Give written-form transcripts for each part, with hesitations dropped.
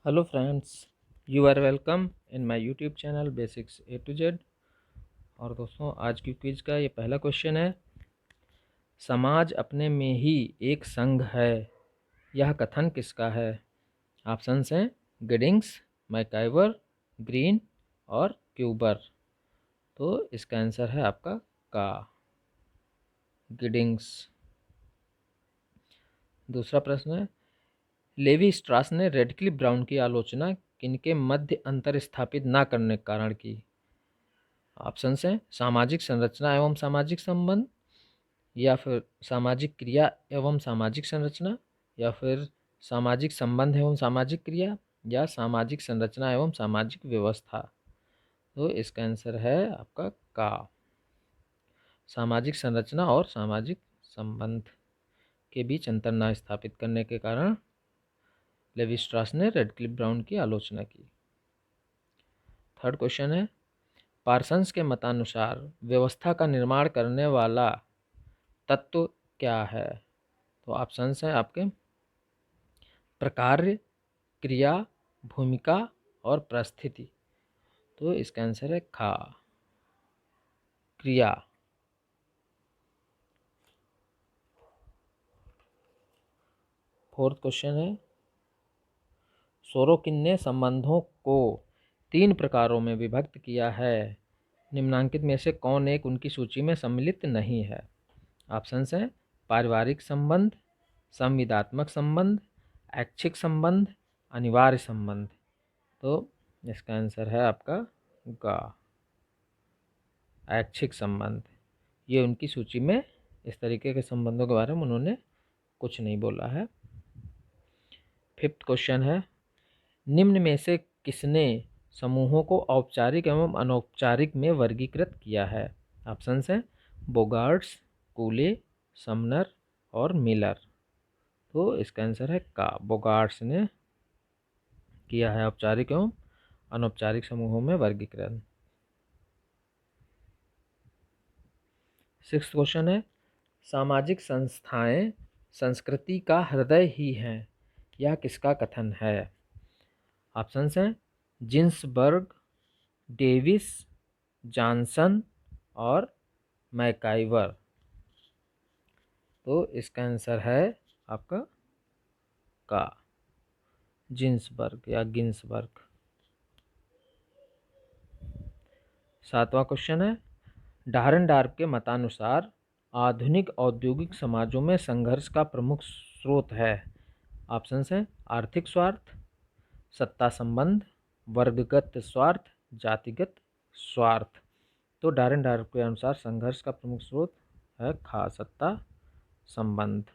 Hello friends, you are welcome in my YouTube channel basics A to Z. और दोस्तों, आज की quiz का ये पहला क्वेश्चन है। समाज अपने में ही एक संघ है, यह कथन किसका है? ऑप्शंस हैं गिडिंग्स, मैकाइवर, ग्रीन और क्यूबर। तो इसका आंसर है आपका का, गिडिंग्स। दूसरा प्रश्न है, लेवी स्ट्रास ने रेडक्लिफ ब्राउन की आलोचना किनके मध्य अंतर स्थापित न करने के कारण की? ऑप्शंस हैं सामाजिक संरचना एवं सामाजिक संबंध, या फिर सामाजिक क्रिया एवं सामाजिक संरचना, या फिर सामाजिक संबंध एवं सामाजिक क्रिया, या सामाजिक संरचना एवं सामाजिक व्यवस्था। तो इसका आंसर है आपका का, सामाजिक संरचना और सामाजिक संबंध के बीच अंतर न स्थापित करने के कारण लेवी स्ट्रास ने रेडक्लिफ ब्राउन की आलोचना की। थर्ड क्वेश्चन है, पार्सन्स के मतानुसार व्यवस्था का निर्माण करने वाला तत्व क्या है? तो ऑप्शंस हैं आपके प्रकार्य, क्रिया, भूमिका और परिस्थिति। तो इसका आंसर है खा, क्रिया। फोर्थ क्वेश्चन है, सोरोकिन ने संबंधों को 3 प्रकारों में विभक्त किया है, निम्नांकित में से कौन एक उनकी सूची में सम्मिलित नहीं है? ऑप्शंस हैं पारिवारिक संबंध, संविदात्मक संबंध, ऐच्छिक संबंध, अनिवार्य संबंध। तो इसका आंसर है आपका गा, ऐच्छिक संबंध। ये उनकी सूची में इस तरीके के संबंधों के बारे में उन्होंने कुछ नहीं बोला है। फिफ्थ क्वेश्चन है, निम्न में से किसने समूहों को औपचारिक एवं अनौपचारिक में वर्गीकृत किया है? ऑप्शंस हैं बोगार्ड्स, कूले, समनर और मिलर। तो इसका आंसर है का, बोगार्ड्स ने किया है औपचारिक एवं अनौपचारिक समूहों में वर्गीकरण। सिक्स्थ क्वेश्चन है, सामाजिक संस्थाएं संस्कृति का हृदय ही हैं, यह किसका कथन है? ऑप्शंस हैं जिन्सबर्ग, डेविस, जॉनसन और मैकाइवर। तो इसका आंसर है आपका का, जिन्सबर्ग या गिन्सबर्ग। सातवां क्वेश्चन है, डार्नेडार्फ के मतानुसार आधुनिक औद्योगिक समाजों में संघर्ष का प्रमुख स्रोत है। ऑप्शंस हैं आर्थिक स्वार्थ, सत्ता संबंध, वर्गगत स्वार्थ, जातिगत स्वार्थ। तो डार्नेडार्फ के अनुसार संघर्ष का प्रमुख स्रोत है खा, सत्ता संबंध।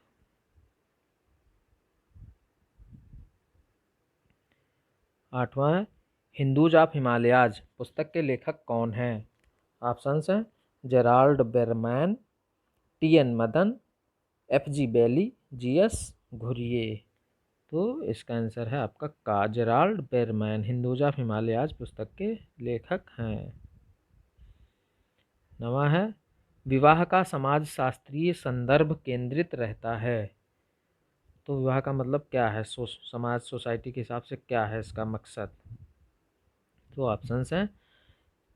आठवां है, हिंदूज ऑफ हिमालयाज पुस्तक के लेखक कौन हैं? ऑप्शंस हैं जेराल्ड बेरमैन, टी.एन. मदन, एफ.जी. बेली, जी.एस. घुरिये। तो इसका आंसर है आपका का, जेराल्ड बेरमैन हिंदूज ऑफ हिमालयाज पुस्तक के लेखक हैं। नवा है, विवाह का समाज शास्त्रीय संदर्भ केंद्रित रहता है। तो विवाह का मतलब क्या है, समाज सोसाइटी के हिसाब से क्या है इसका मकसद? तो ऑप्शंस हैं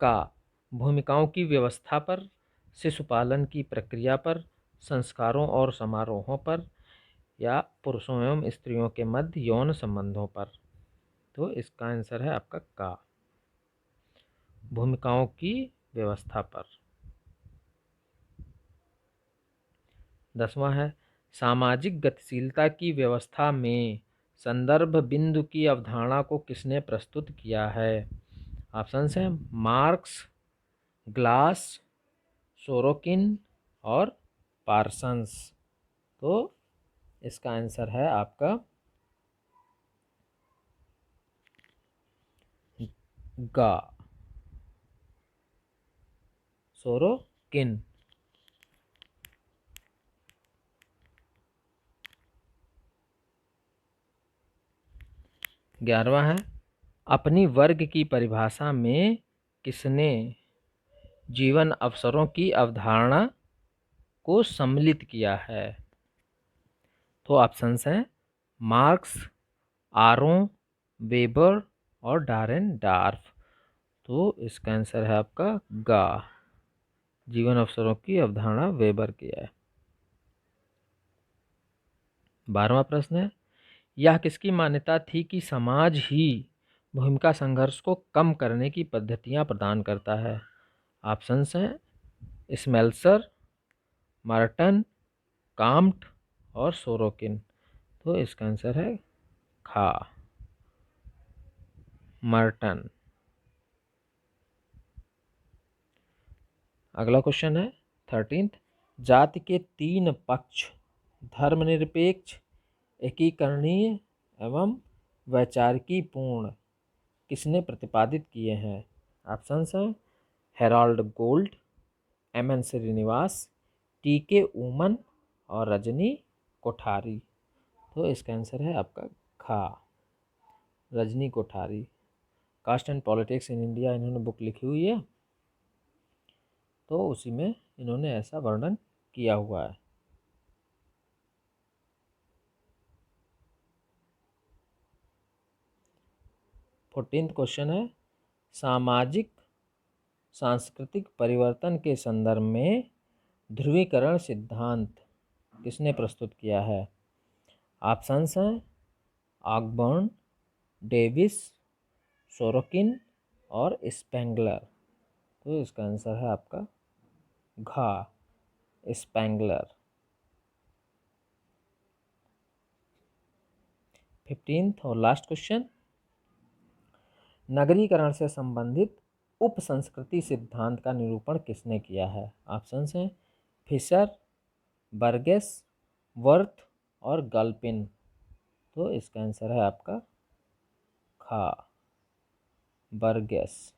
का, भूमिकाओं की व्यवस्था पर, शिशुपालन की प्रक्रिया पर, संस्कारों और समारोहों पर, या पुरुषों एवं स्त्रियों के मध्य यौन संबंधों पर। तो इसका आंसर है आपका का, भूमिकाओं की व्यवस्था पर। 10वां है, सामाजिक गतिशीलता की व्यवस्था में संदर्भ बिंदु की अवधारणा को किसने प्रस्तुत किया है? ऑप्शंस हैं मार्क्स, ग्लास, सोरोकिन और पार्सन्स। तो इसका आंसर है आपका गा, सोरोकिन। 11वां है, अपनी वर्ग की परिभाषा में किसने जीवन अवसरों की अवधारणा को सम्मिलित किया है? तो ऑप्शंस हैं मार्क्स, आरों, वेबर और डारेन डार्फ। तो इसका आंसर है आपका गा। जीवन अवसरों की अवधारणा वेबर की है। 12वां प्रश्न है, यह किसकी मान्यता थी कि समाज ही भूमिका संघर्ष को कम करने की पद्धतियां प्रदान करता है? ऑप्शंस हैं स्मेल्सर, मार्टन, काम्ट और सोरोकिन। तो इसका आंसर है खा, मर्टन। अगला क्वेश्चन है 13th, जाति के 3 पक्ष धर्मनिरपेक्ष, एकीकरणीय एवं वैचारिकीपूर्ण किसने प्रतिपादित किए हैं? ऑप्शंस हैं Harold Gould, M N. Srinivas, T K. Oommen और रजनी कोठारी। तो इसका आंसर है आपका खा, Rajni Kothari. Caste and politics in India इन्होंने बुक लिखी हुई है, तो उसी में इन्होंने ऐसा वर्णन किया हुआ है। 14th क्वेश्चन है, सामाजिक सांस्कृतिक परिवर्तन के संदर्भ में ध्रुवीकरण सिद्धांत किसने प्रस्तुत किया है? ऑप्शंस हैं ऑकबर्न, डेविस, सोरोकिन और स्पेंगलर। तो इसका आंसर है आपका घा, स्पेंगलर। 15th और लास्ट क्वेश्चन, नगरीकरण से संबंधित उप संस्कृति सिद्धांत का निरूपण किसने किया है? ऑप्शंस हैं फिशर, बर्गेस, वर्थ और गल्पिन। तो इसका आंसर है आपका खा, बर्गेस।